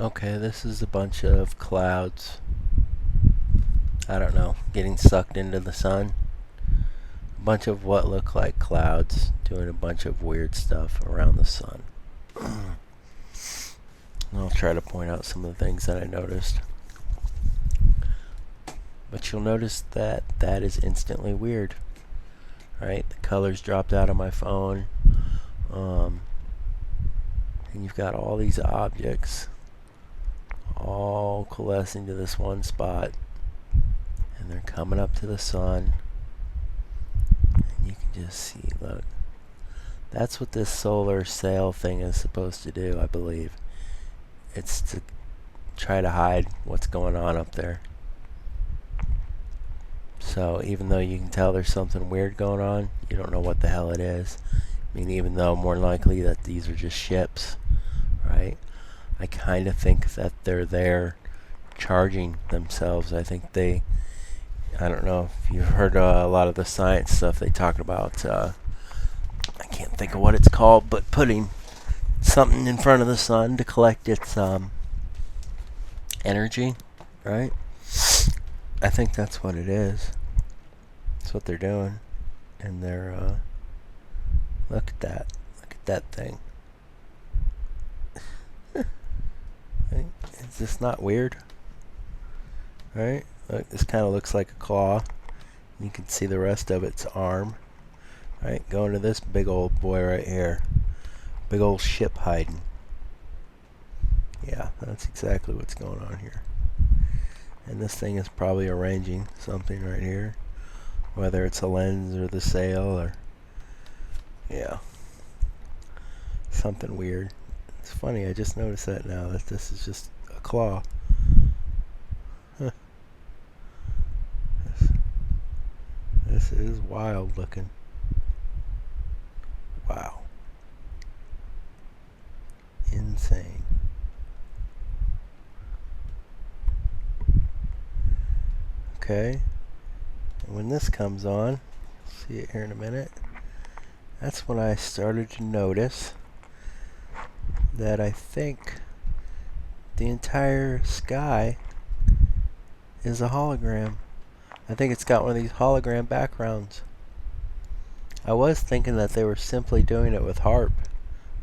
Okay, this is a bunch of clouds. I don't know, getting sucked into the sun. A bunch of what look like clouds doing a bunch of weird stuff around the sun. I'll try to point out some of the things that I noticed. But you'll notice that that is instantly weird. Right? The colors dropped out of my phone. And you've got all these objects all coalescing to this one spot. And they're coming up to the sun. And you can just see, look. That's what this solar sail thing is supposed to do, I believe. It's to try to hide what's going on up there. So even though you can tell there's something weird going on, you don't know what the hell it is. I mean, even though more likely that these are just ships, right? I kind of think that they're there charging themselves. I think I don't know if you've heard a lot of the science stuff they talk about, I can't think of what it's called, but putting something in front of the sun to collect its energy, right? I think that's what it is. That's what they're doing. And they're, look at that. Look at that thing. Is this not weird? Right? Look, this kind of looks like a claw. You can see the rest of its arm. Right? Going to this big old boy right here. Big old ship hiding. Yeah, that's exactly what's going on here. And this thing is probably arranging something right here. Whether it's a lens or the sail or... yeah. Something weird. It's funny, I just noticed that now, that this is just a claw. Huh. This is wild looking. Wow. Insane. Okay. And when this comes on, see it here in a minute, that's when I started to notice that I think the entire sky is a hologram. I think it's got one of these hologram backgrounds. I was thinking that they were simply doing it with HARP,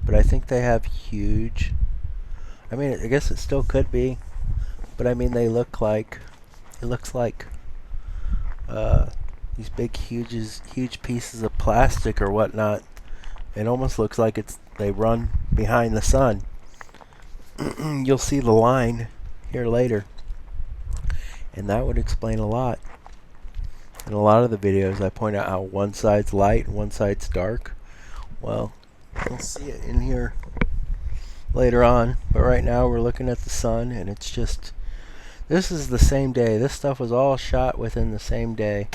but I think they have huge... I mean, I guess it still could be, but I mean, they look like... it looks like these big, huge pieces of plastic or whatnot. It almost looks like they run behind the sun. You'll see the line here later, and that would explain a lot. In a lot of the videos, I point out how one side's light and one side's dark. Well, you'll see it in here later on, but right now we're looking at the sun, and it's just... this is the same day. This stuff was all shot within the same day.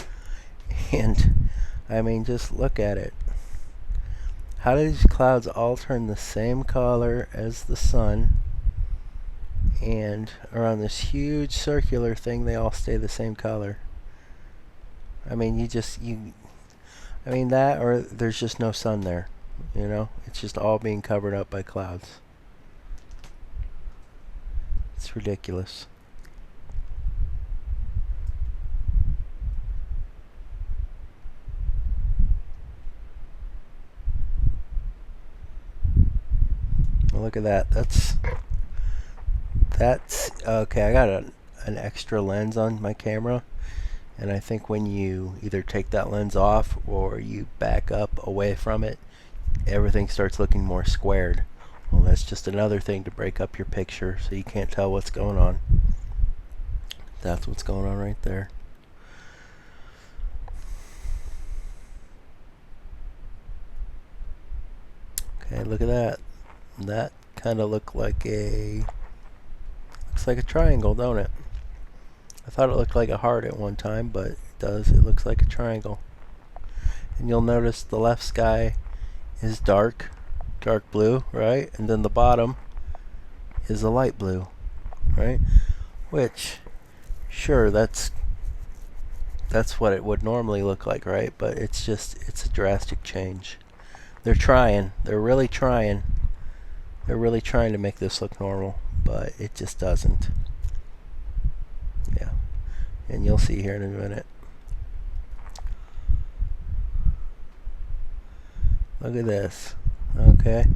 And, I mean, just look at it. How do these clouds all turn the same color as the sun? And around this huge circular thing, they all stay the same color. I mean, I mean, that, or there's just no sun there. You know? It's just all being covered up by clouds. It's ridiculous. Look at that. That's okay. I got an extra lens on my camera, and I think when you either take that lens off or you back up away from it, everything starts looking more squared. Well, that's just another thing to break up your picture so you can't tell what's going on. That's what's going on right there. Okay, look at that. That kind of looks like a triangle, don't it? I thought it looked like a heart at one time, but it does. It looks like a triangle. And you'll notice the left sky is dark blue, right? And then the bottom is a light blue, right? Which, sure, that's what it would normally look like, right? But it's a drastic change. They're trying. They're really trying. They're really trying to make this look normal, but but it just doesn't. Yeah, and you'll see here in a minute. Look at this. Okay,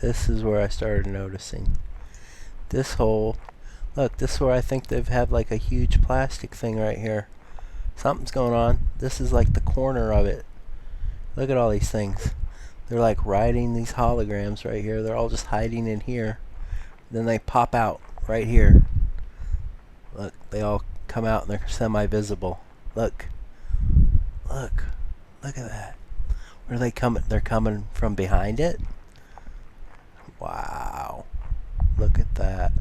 this is where I started noticing this hole. Look, this is where I think they've had like a huge plastic thing right here. Something's going on. This is like the corner of it. Look at all these things. They're like riding these holograms right here. They're all just hiding in here. Then they pop out right here. Look, they all come out and they're semi-visible. Look. Look. Look at that. Where are they coming? They're coming from behind it? Wow. Look at that.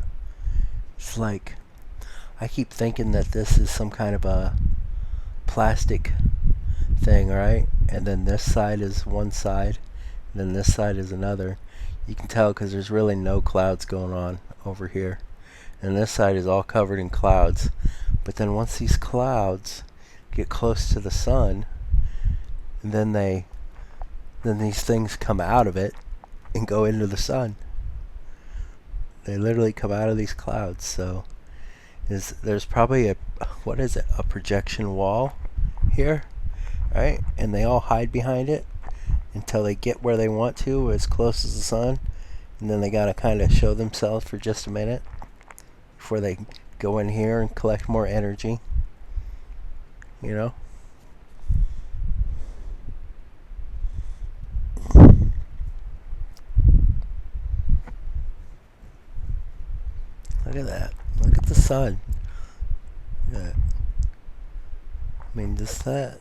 It's like, I keep thinking that this is some kind of a plastic thing, right? And then this side is one side, and then this side is another. You can tell because there's really no clouds going on over here. And this side is all covered in clouds. But then once these clouds get close to the sun, and then these things come out of it and go into the sun. They literally come out of these clouds. So there's probably a projection wall here, right? And they all hide behind it until they get where they want to, as close as the sun, and then they gotta kind of show themselves for just a minute before they go in here and collect more energy, you know? Look at that. Look at the sun. Yeah. I mean, is that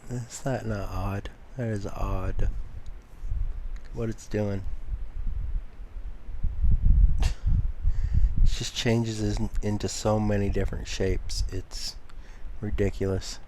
not odd? That is odd. What it's doing. It just changes into so many different shapes. It's ridiculous.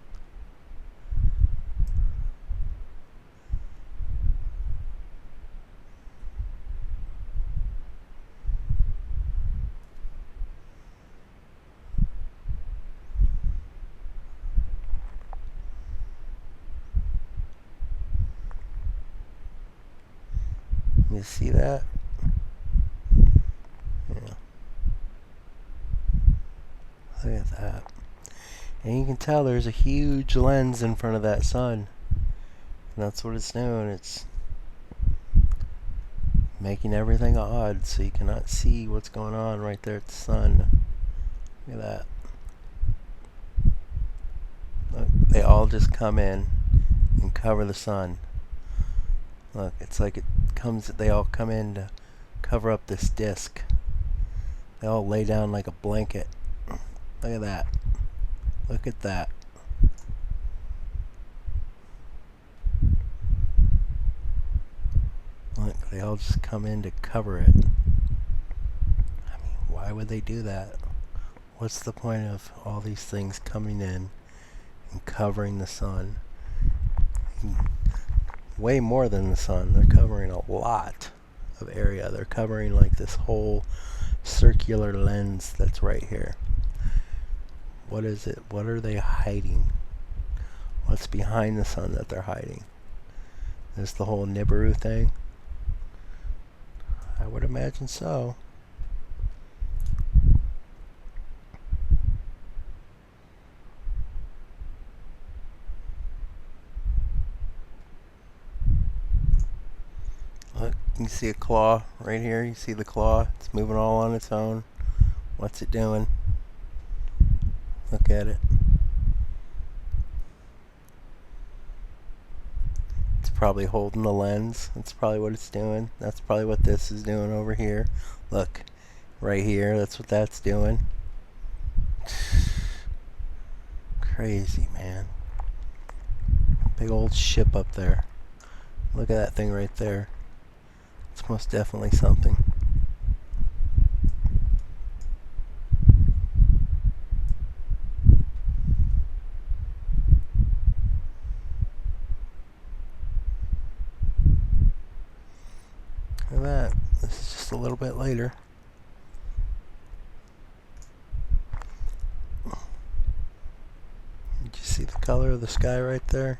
You see that? Yeah. Look at that. And you can tell there's a huge lens in front of that sun. And that's what it's doing. It's making everything odd so you cannot see what's going on right there at the sun. Look at that. Look, they all just come in and cover the sun. Look, it's like they all come in to cover up this disc. They all lay down like a blanket. Look at that. Look at that. Look, they all just come in to cover it. I mean, why would they do that? What's the point of all these things coming in and covering the sun? Way more than the sun. They're covering a lot of area. They're covering like this whole circular lens that's right here. What is it? What are they hiding? What's behind the sun that they're hiding? Is the whole Nibiru thing? I would imagine so. Look, you see a claw right here. You see the claw? It's moving all on its own. What's it doing? Look at it. It's probably holding the lens. That's probably what it's doing. That's probably what this is doing over here. Look, right here. That's what that's doing. Crazy, man. Big old ship up there. Look at that thing right there. It's most definitely something. Look at that. This is just a little bit later. Did you see the color of the sky right there?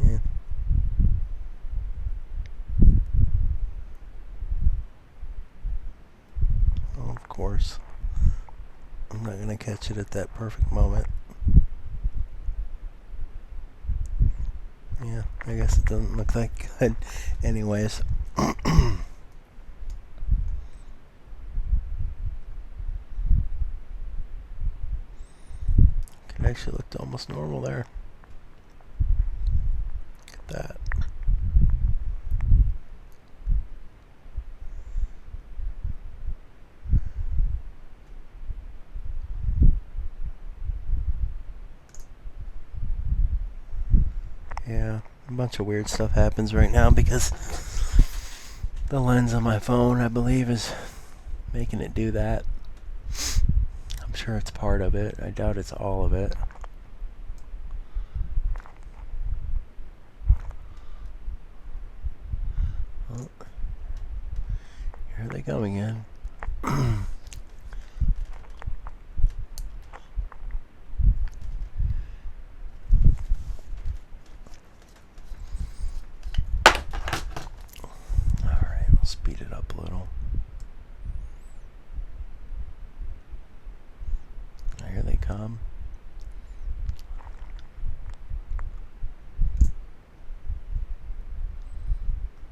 Yeah. course. I'm not going to catch it at that perfect moment. Yeah, I guess it doesn't look that good. Anyways. It actually looked almost normal there. Look at that. Yeah, a bunch of weird stuff happens right now because the lens on my phone, I believe, is making it do that. I'm sure it's part of it. I doubt it's all of it. Oh, here they come again. Alright, we'll speed it up a little. Here they come.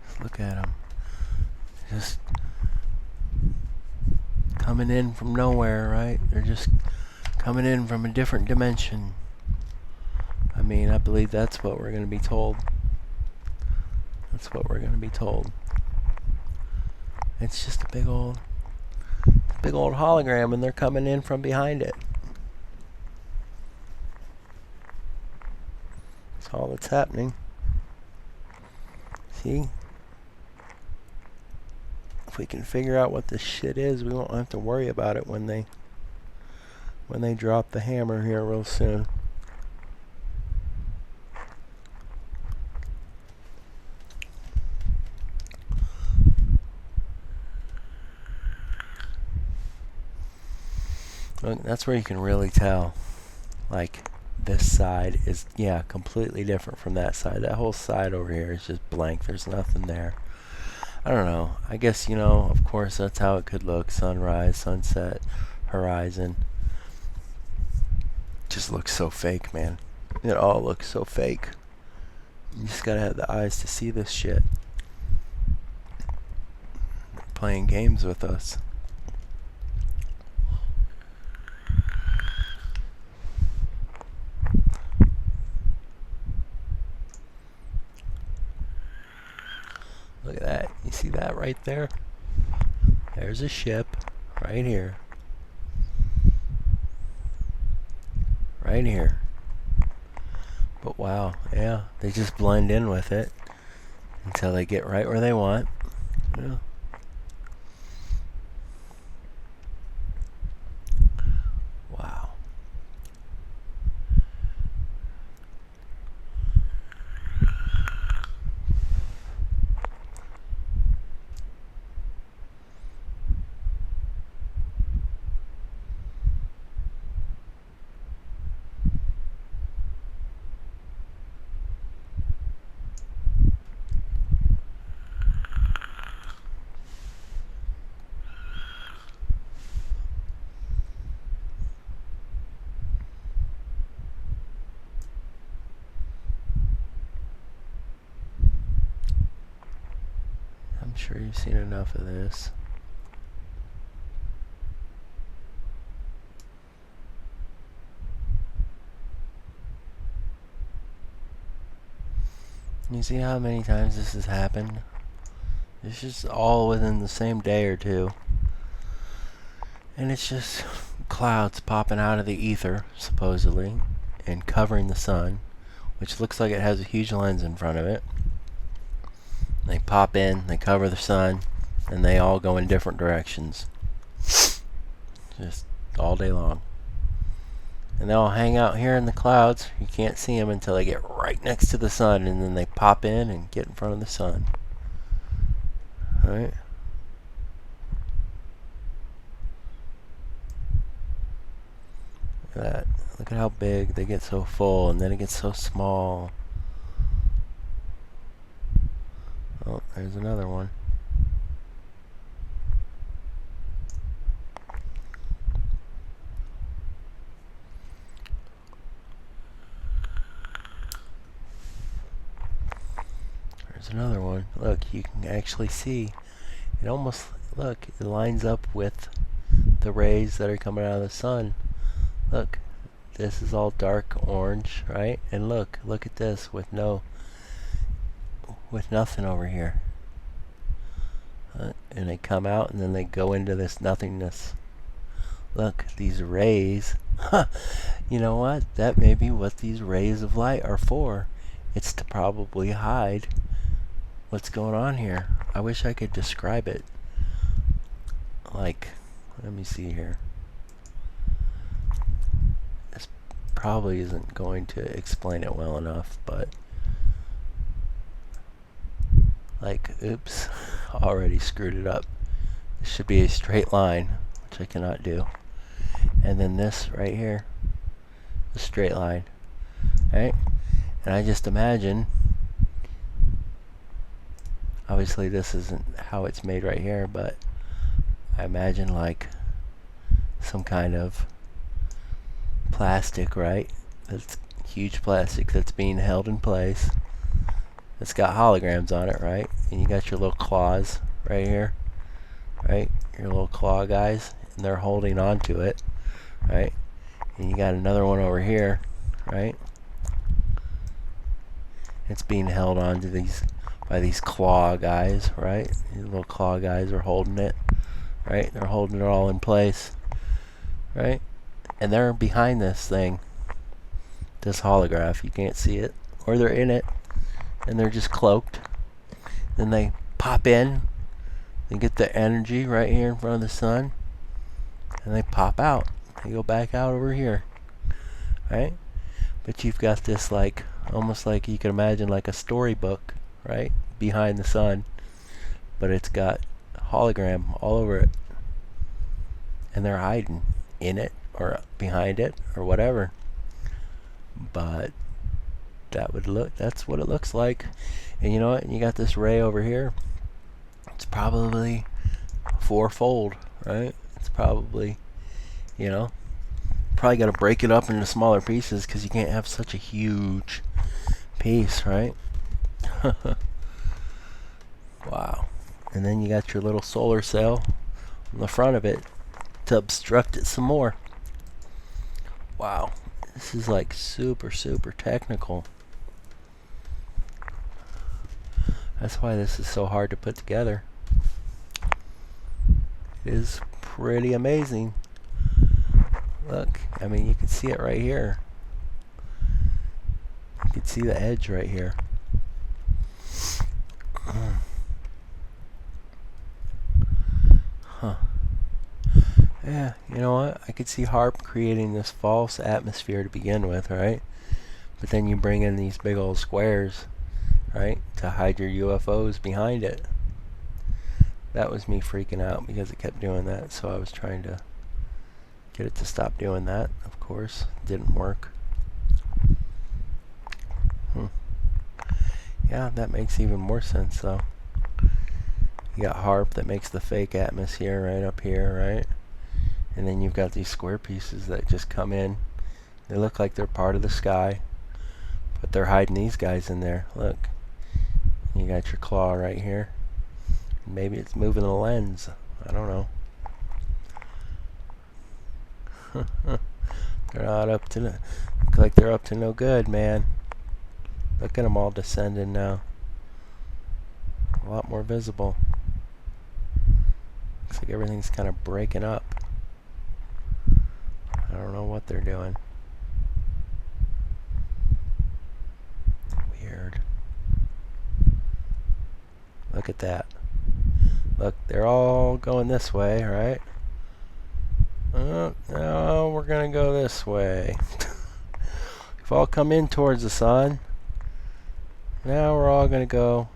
Just look at them. Just coming in from nowhere, right? They're just coming in from a different dimension. I mean, I believe that's what we're going to be told. That's what we're going to be told. It's just a big old hologram, and they're coming in from behind it. That's all that's happening. See? If we can figure out what this shit is, we won't have to worry about it when they drop the hammer here real soon. Look, that's where you can really tell. Like, this side is, yeah, completely different from that side. That whole side over here is just blank. There's nothing there. I don't know. I guess, you know, of course, that's how it could look. Sunrise, sunset, horizon. Just looks so fake, man. It all looks so fake. You just gotta have the eyes to see this shit. They're playing games with us. Look at that. You see that right there? There's a ship right here. Right here. But wow, yeah, they just blend in with it until they get right where they want. Yeah. Wow. I'm sure you've seen enough of this. You see how many times this has happened? It's just all within the same day or two. And it's just clouds popping out of the ether, supposedly, and covering the sun, which looks like it has a huge lens in front of it. They pop in, they cover the sun, and they all go in different directions. Just all day long. And they'll hang out here in the clouds. You can't see them until they get right next to the sun, and then they pop in and get in front of the sun. Alright? Look at that. Look at how big they get so full, and then it gets so small. Oh, there's another one. There's another one. Look, you can actually see it almost, look, it lines up with the rays that are coming out of the sun. Look, this is all dark orange, right? And look at this with nothing over here. And they come out and then they go into this nothingness. Look, these rays. You know what? That may be what these rays of light are for. It's to probably hide what's going on here. I wish I could describe it. Like, let me see here. This probably isn't going to explain it well enough, but like, oops, already screwed it up. This should be a straight line, which I cannot do. And then this right here, a straight line, right? And I just imagine, obviously this isn't how it's made right here, but I imagine like some kind of plastic, right? That's huge plastic that's being held in place. It's got holograms on it, right? And you got your little claws right here, right? Your little claw guys, and they're holding on to it, right? And you got another one over here, right? It's being held on to by these claw guys, right? These little claw guys are holding it, right? They're holding it all in place, right? And they're behind this thing, this holograph. You can't see it, or they're in it, and they're just cloaked. Then they pop in, they get the energy right here in front of the sun, and they pop out. They go back out over here, right? But you've got this like, almost like you can imagine like a storybook, right? Behind the sun, but it's got hologram all over it, and they're hiding in it or behind it or whatever. But that's what it looks like. And you know what? You got this ray over here. It's probably fourfold, right? It's probably, probably got to break it up into smaller pieces because you can't have such a huge piece, right? Wow. And then you got your little solar cell on the front of it to obstruct it some more. Wow. This is like super, super technical. That's why this is so hard to put together. It is pretty amazing. Look, I mean, you can see it right here. You can see the edge right here. Huh. Yeah, you know what? I could see HARP creating this false atmosphere to begin with, right? But then you bring in these big old squares, right, to hide your UFOs behind it. That was me freaking out because it kept doing that, so I was trying to get it to stop doing that. Of course, it didn't work. Yeah, that makes even more sense, though. You got HARP that makes the fake atmosphere right up here, right? And then you've got these square pieces that just come in. They look like they're part of the sky, but they're hiding these guys in there. Look. You got your claw right here. Maybe it's moving the lens. I don't know. They're not up to look like they're up to no good, man. Look at them all descending now. A lot more visible. Looks like everything's kind of breaking up. I don't know what they're doing. Weird. Look at that. Look, they're all going this way, right? No, we're gonna go this way. We've all come in towards the sun. Now we're all gonna go.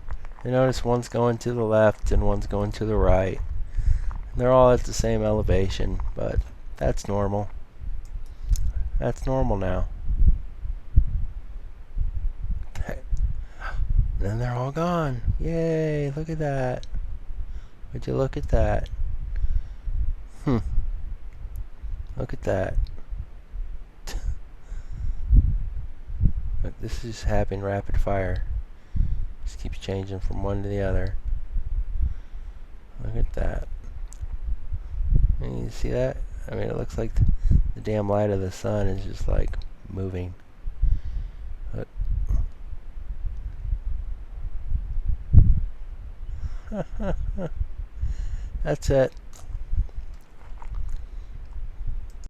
You notice one's going to the left and one's going to the right. And they're all at the same elevation, but that's normal. That's normal now. And they're all gone. Yay, look at that. Would you look at that? Look at that. Look, this is happening rapid fire. Just keeps changing from one to the other. Look at that. And you see that? I mean, it looks like the damn light of the sun is just like moving. But that's it.